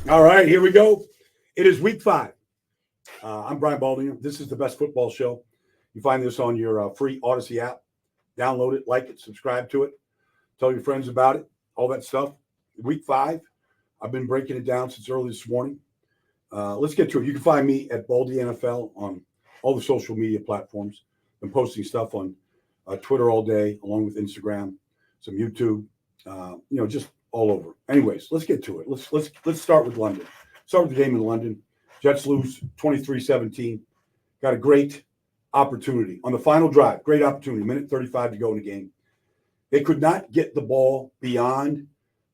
All right, here we go. It is week 5. I'm Brian Baldinger. This is the best football show. You find this on your free Odyssey app. Download it, like it, subscribe to it, tell your friends about it, all that stuff. Week 5. I've been breaking it down since early this morning. Let's get to it. You can find me at Baldy NFL on all the social media platforms. I'm posting stuff on Twitter all day, along with Instagram, some YouTube, just all over. Anyways, let's get to it. Let's start with London. Start with the game in London. Jets lose 23-17. Got a great opportunity on the final drive. Great opportunity. Minute 35 to go in the game. They could not get the ball beyond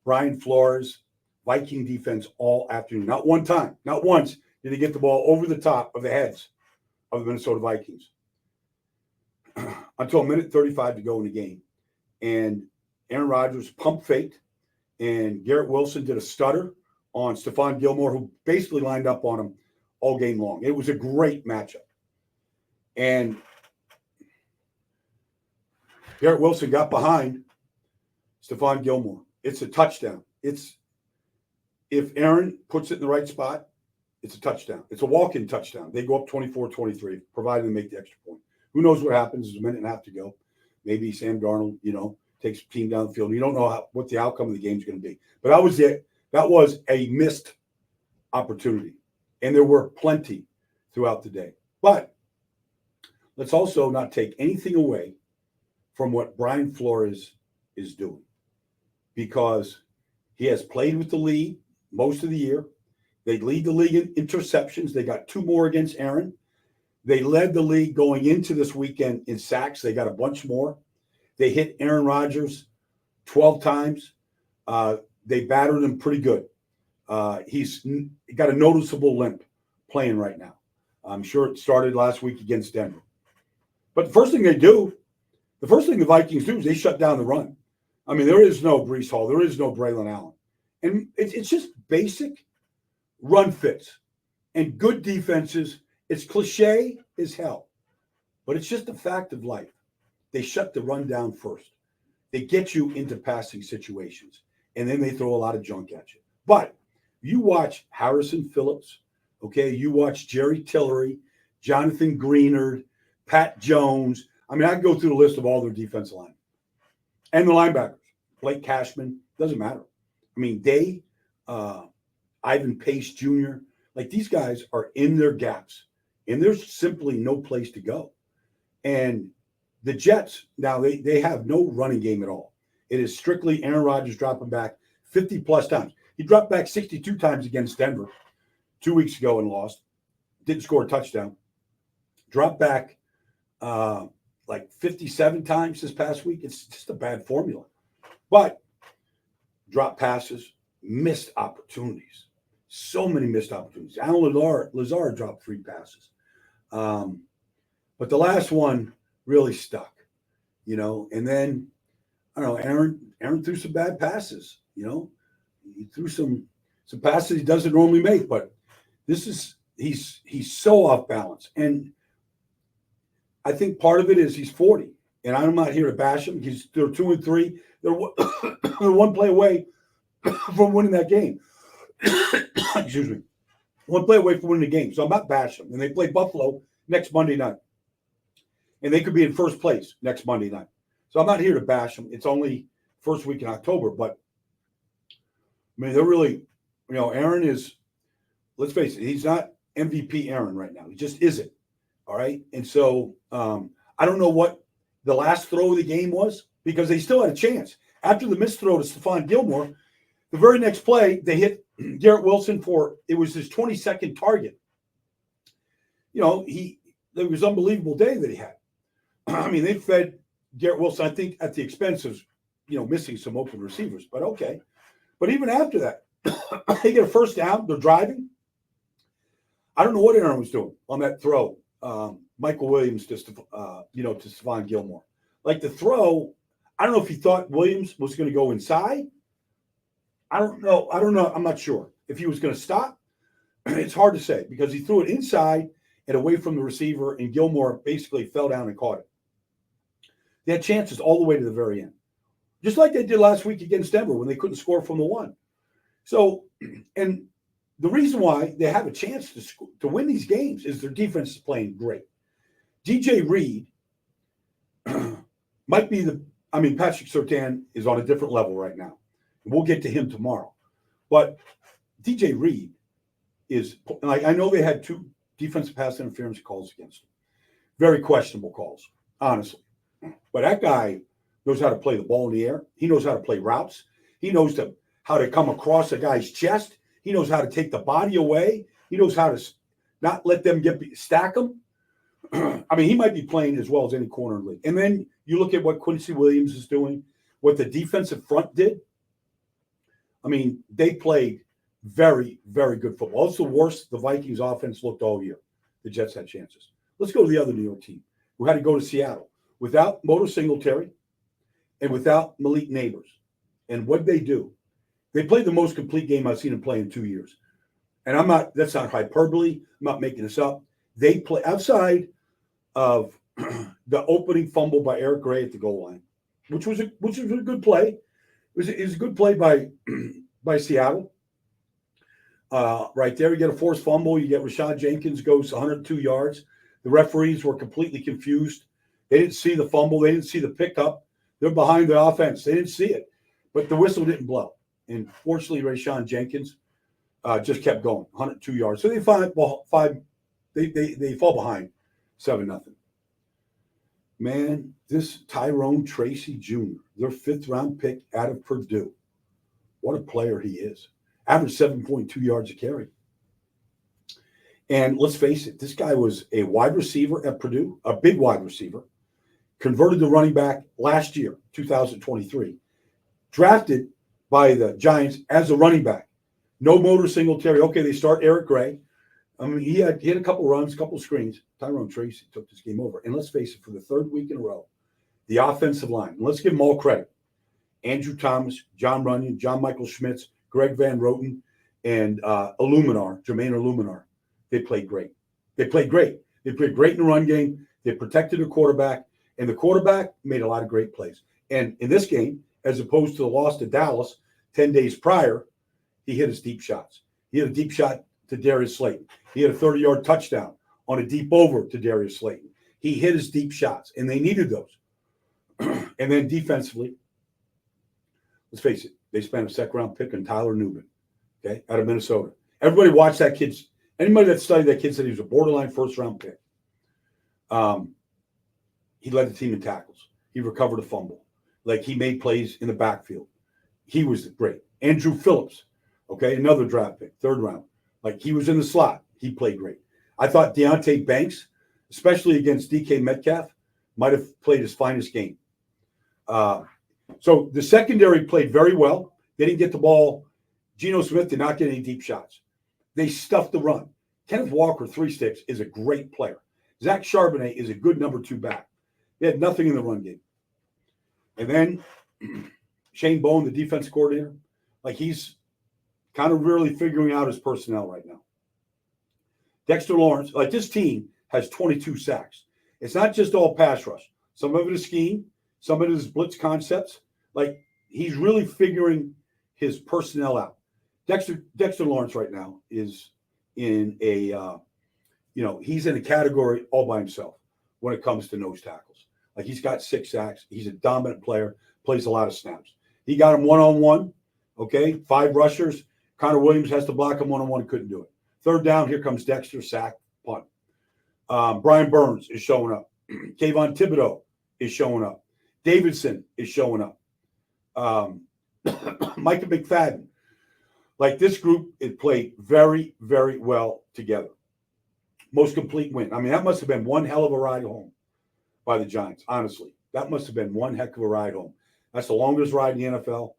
Brian Flores' Viking defense all afternoon. Not one time, not once did he get the ball over the top of the heads of the Minnesota Vikings until minute 35 to go in the game. And Aaron Rodgers pump faked, and Garrett Wilson did a stutter on Stephon Gilmore, who basically lined up on him all game long. It was a great matchup. And Garrett Wilson got behind Stephon Gilmore. It's a touchdown. If Aaron puts it in the right spot, it's a touchdown. It's a walk-in touchdown. They go up 24-23, provided they make the extra point. Who knows what happens? There's a minute and a half to go. Maybe Sam Darnold, takes the team down the field. You don't know what the outcome of the game is going to be. But that was it. That was a missed opportunity. And there were plenty throughout the day. But let's also not take anything away from what Brian Flores is doing, because he has played with the lead most of the year. They lead the league in interceptions. They got 2 more against Aaron. They led the league going into this weekend in sacks. They got a bunch more. They hit Aaron Rodgers 12 times. They battered him pretty good. He's got a noticeable limp playing right now. I'm sure it started last week against Denver. But the first thing the Vikings do is they shut down the run. I mean, there is no Breece Hall. There is no Braylon Allen. And it's just basic run fits and good defenses. It's cliche as hell, but it's just a fact of life. They shut the run down first. They get you into passing situations, and then they throw a lot of junk at you. But you watch Harrison Phillips, okay? You watch Jerry Tillery, Jonathan Greenard, Pat Jones. I mean, I can go through the list of all their defensive line. And the linebackers, Blake Cashman, doesn't matter. I mean, Ivan Pace Jr., like these guys are in their gaps, and there's simply no place to go. And the Jets, now they have no running game at all. It is strictly Aaron Rodgers dropping back 50-plus times. He dropped back 62 times against Denver 2 weeks ago and lost. Didn't score a touchdown. Dropped back like 57 times this past week. It's just a bad formula. But drop passes, missed opportunities. So many missed opportunities. Alan Lazard dropped 3 passes. But the last one really stuck, and then, I don't know, Aaron threw some bad passes, He threw some passes he doesn't normally make, but he's so off balance. And I think part of it is he's 40, and I'm not here to bash him. They're 2-3. They're 1 play away from winning that game. Excuse me. 1 play away from winning the game. So I'm not bashing them. And they play Buffalo next Monday night. And they could be in first place next Monday night. So I'm not here to bash them. It's only first week in October. But, I mean, they're really, Aaron is, let's face it, he's not MVP Aaron right now. He just isn't. All right? And so I don't know what the last throw of the game was, because they still had a chance. After the missed throw to Stephon Gilmore, the very next play, they hit Garrett Wilson it was his 22nd target. There was an unbelievable day that he had. I mean, they fed Garrett Wilson, I think, at the expense of, missing some open receivers. But okay. But even after that, they get a first down. They're driving. I don't know what Aaron was doing on that throw. Michael Williams to Stephon Gilmore. Like the throw, I don't know if he thought Williams was going to go inside. I don't know. I'm not sure if he was going to stop. It's hard to say, because he threw it inside and away from the receiver, and Gilmore basically fell down and caught it. They had chances all the way to the very end, just like they did last week against Denver when they couldn't score from the 1. So, and the reason why they have a chance to win these games is their defense is playing great. DJ Reed might be Patrick Surtain is on a different level right now. We'll get to him tomorrow. But DJ Reed is, like, I know they had 2 defensive pass interference calls against him. Very questionable calls, honestly. But that guy knows how to play the ball in the air. He knows how to play routes. He knows how to come across a guy's chest. He knows how to take the body away. He knows how to not let them stack him. He might be playing as well as any corner in the league. And then you look at what Quincy Williams is doing, what the defensive front did. They played very, very good football. It's the worst the Vikings offense looked all year. The Jets had chances. Let's go to the other New York team who had to go to Seattle without Motor Singletary and without Malik Neighbors. And what they do, they played the most complete game I've seen them play in 2 years. And that's not hyperbole. I'm not making this up. They play outside of the opening fumble by Eric Gray at the goal line, which was a good play. It was a good play by Seattle. Right there, you get a forced fumble. You get Rashad Jenkins goes 102 yards. The referees were completely confused. They didn't see the fumble. They didn't see the pickup. They're behind the offense. They didn't see it. But the whistle didn't blow. And fortunately, Rashad Jenkins just kept going, 102 yards. So they fall behind 7-0. Man, this Tyrone Tracy Jr., their 5th-round pick out of Purdue, what a player he is. Averaged 7.2 yards a carry. And let's face it, this guy was a wide receiver at Purdue, a big wide receiver, converted to running back last year, 2023, drafted by the Giants as a running back. No Motor Singletary. Okay, they start Eric Gray. He had a couple runs, a couple screens. Tyrone Tracy took this game over. And let's face it, for the 3rd week in a row, the offensive line, and let's give them all credit. Andrew Thomas, John Runyon, John Michael Schmitz, Greg Van Roten, and Jermaine Illuminar. They played great. They played great in the run game. They protected the quarterback, and the quarterback made a lot of great plays. And in this game, as opposed to the loss to Dallas 10 days prior, he hit his deep shots. He had a deep shot to Darius Slayton. He had a 30-yard touchdown on a deep over to Darius Slayton. He hit his deep shots, and they needed those. And then defensively, let's face it, they spent a 2nd-round pick on Tyler Nubin, okay, out of Minnesota. Everybody watched that kid. Anybody that studied that kid said he was a borderline 1st-round pick. He led the team in tackles. He recovered a fumble. He made plays in the backfield. He was great. Andrew Phillips, okay, another draft pick, 3rd round. He was in the slot. He played great. I thought Deonte Banks, especially against DK Metcalf, might have played his finest game. So the secondary played very well. They didn't get the ball. Geno Smith did not get any deep shots. They stuffed the run. Kenneth Walker, 3 sticks, is a great player. Zach Charbonnet is a good number 2 back. They had nothing in the run game. And then Shane Bowen, the defense coordinator, he's kind of really figuring out his personnel right now. Dexter Lawrence, this team has 22 sacks. It's not just all pass rush. Some of it is scheme. Some of it is blitz concepts. He's really figuring his personnel out. Dexter Lawrence right now is in he's in a category all by himself when it comes to nose tackles. He's got 6 sacks. He's a dominant player, plays a lot of snaps. He got him one-on-one, okay, 5 rushers. Connor Williams has to block him one-on-one, couldn't do it. 3rd down, here comes Dexter, sack, punt. Brian Burns is showing up. Kayvon Thibodeau is showing up. Davidson is showing up. Micah McFadden. This group, it played very, very well together. Most complete win. That must have been one hell of a ride home by the Giants, honestly. That must have been one heck of a ride home. That's the longest ride in the NFL,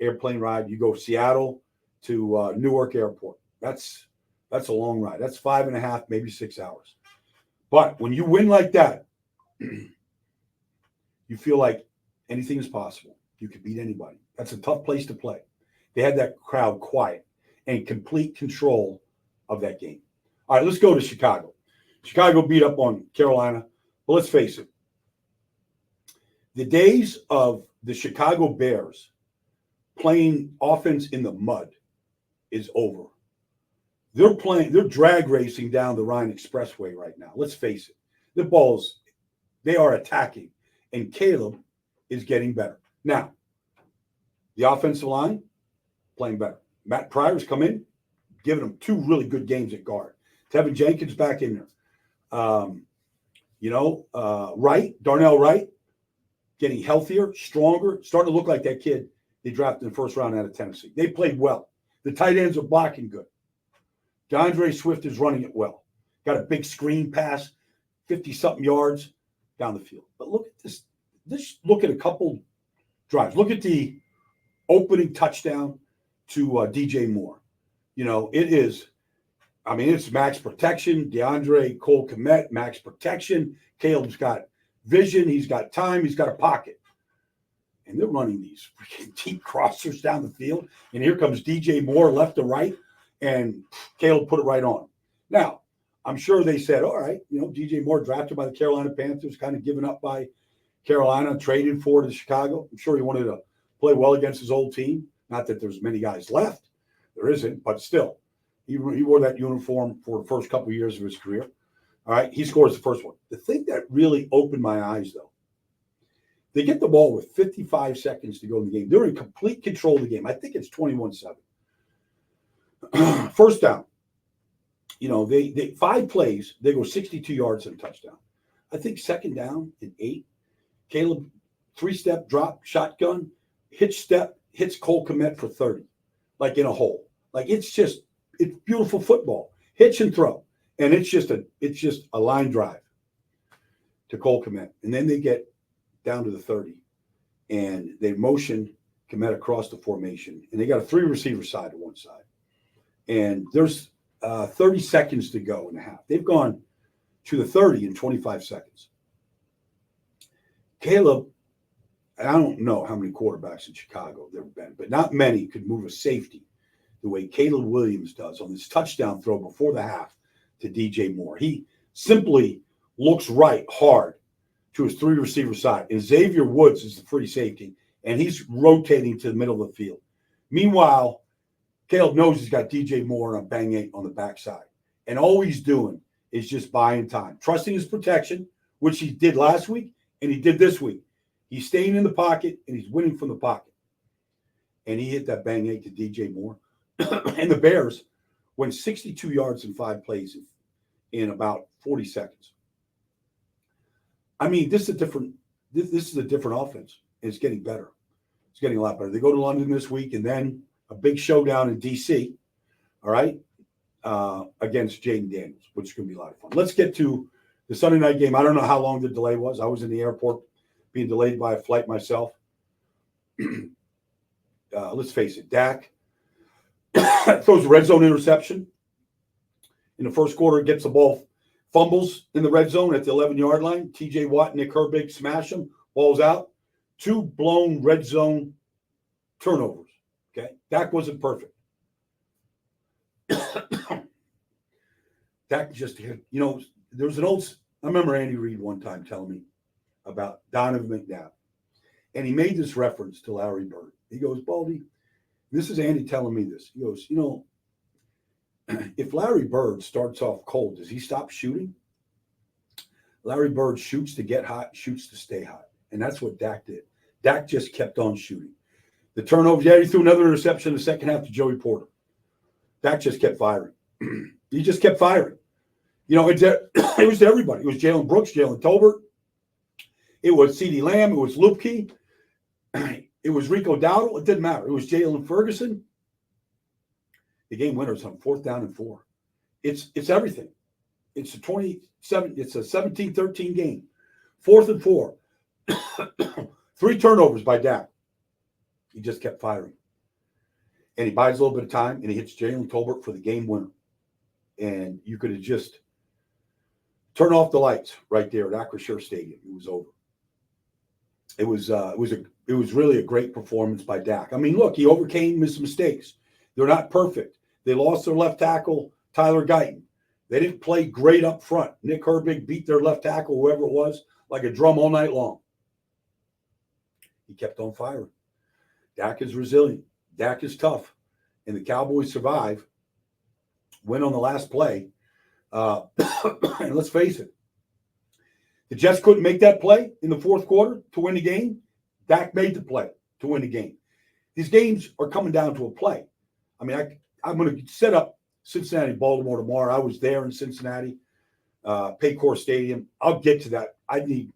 airplane ride. You go Seattle to Newark Airport. That's a long ride. That's 5.5, maybe 6 hours. But when you win like that, you feel like anything is possible. You can beat anybody. That's a tough place to play. They had that crowd quiet and complete control of that game. All right, let's go to Chicago. Chicago beat up on Carolina. But let's face it. The days of the Chicago Bears playing offense in the mud is over. They're drag racing down the Rhine Expressway right now. Let's face it. The balls, they are attacking. And Caleb is getting better. Now, the offensive line, playing better. Matt Pryor's come in, giving them 2 really good games at guard. Tevin Jenkins back in there. Darnell Wright, getting healthier, stronger, starting to look like that kid they drafted in the first round out of Tennessee. They played well. The tight ends are blocking good. DeAndre Swift is running it well. Got a big screen pass, 50-something yards down the field. But look at this. Look at a couple drives. Look at the opening touchdown to DJ Moore. It's max protection. DeAndre Cole Kmet, max protection. Caleb's got vision. He's got time. He's got a pocket. And they're running these freaking deep crossers down the field. And here comes DJ Moore left to right. And Caleb put it right on. Now, I'm sure they said, all right, DJ Moore drafted by the Carolina Panthers, kind of given up by Carolina, traded for to Chicago. I'm sure he wanted to play well against his old team. Not that there's many guys left. There isn't, but still. He wore that uniform for the first couple of years of his career. All right, he scores the first one. The thing that really opened my eyes, though, they get the ball with 55 seconds to go in the game. They're in complete control of the game. I think it's 21-7. First down. They 5 plays, they go 62 yards and a touchdown. I think second down and 8. Caleb, 3-step drop, shotgun, hitch step, hits Cole Kmet for 30, like in a hole. Like it's beautiful football. Hitch and throw. And it's just a line drive to Cole Kmet. And then they get down to the 30 and they motion Kmet across the formation. And they got a 3-receiver side to one side. And there's 30 seconds to go in the half. They've gone to the 30 in 25 seconds. Caleb, I don't know how many quarterbacks in Chicago there have been, but not many could move a safety the way Caleb Williams does on this touchdown throw before the half to DJ Moore. He simply looks right hard to his 3-receiver side. And Xavier Woods is the free safety, and he's rotating to the middle of the field. Meanwhile, Caleb knows he's got DJ Moore on a bang 8 on the backside. And all he's doing is just buying time, trusting his protection, which he did last week and he did this week. He's staying in the pocket and he's winning from the pocket. And he hit that bang 8 to DJ Moore. And the Bears went 62 yards in 5 plays in about 40 seconds. I mean, this is a different offense. It's getting better. It's getting a lot better. They go to London this week and then a big showdown in D.C., all right, against Jaden Daniels, which is going to be a lot of fun. Let's get to the Sunday night game. I don't know how long the delay was. I was in the airport being delayed by a flight myself. Let's face it, Dak throws a red zone interception. In the first quarter, gets the ball, fumbles in the red zone at the 11-yard line. T.J. Watt, Nick Herbig smash him, ball's out. 2 blown red zone turnovers. Okay, Dak wasn't perfect. Dak just, there was I remember Andy Reid one time telling me about Donovan McNabb. And he made this reference to Larry Bird. He goes, Baldy, this is Andy telling me this. He goes, if Larry Bird starts off cold, does he stop shooting? Larry Bird shoots to get hot, shoots to stay hot. And that's what Dak did. Dak just kept on shooting. The turnovers, he threw another interception in the second half to Joey Porter. Dak just kept firing. He just kept firing. It was to everybody. It was Jalen Brooks, Jalen Tolbert. It was CeeDee Lamb. It was Lupke. It was Rico Dowdle. It didn't matter. It was Jalen Ferguson. The game winner's on 4th down and 4. It's everything. It's a 17-13 game. 4th and 4. 3 turnovers by Dak. He just kept firing. And he buys a little bit of time, and he hits Jalen Tolbert for the game winner. And you could have just turned off the lights right there at Acrisure Stadium. It was over. It was really a great performance by Dak. I mean, look, he overcame his mistakes. They're not perfect. They lost their left tackle, Tyler Guyton. They didn't play great up front. Nick Herbig beat their left tackle, whoever it was, like a drum all night long. He kept on firing. Dak is resilient. Dak is tough. And the Cowboys survive win on the last play. And let's face it, the Jets couldn't make that play in the fourth quarter to win the game. Dak made the play to win the game. These games are coming down to a play. I mean, I'm going to set up Cincinnati, Baltimore tomorrow. I was there in Cincinnati, Paycor Stadium. I'll get to that. I need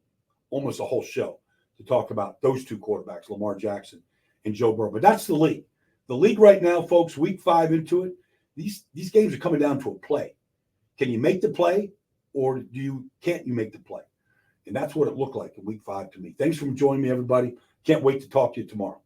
almost a whole show to talk about those two quarterbacks, Lamar Jackson and Joe Burrow. But that's the league. The league right now, folks, week 5 into it, these games are coming down to a play. Can you make the play, or can't you make the play? And that's what it looked like in week 5 to me. Thanks for joining me, everybody. Can't wait to talk to you tomorrow.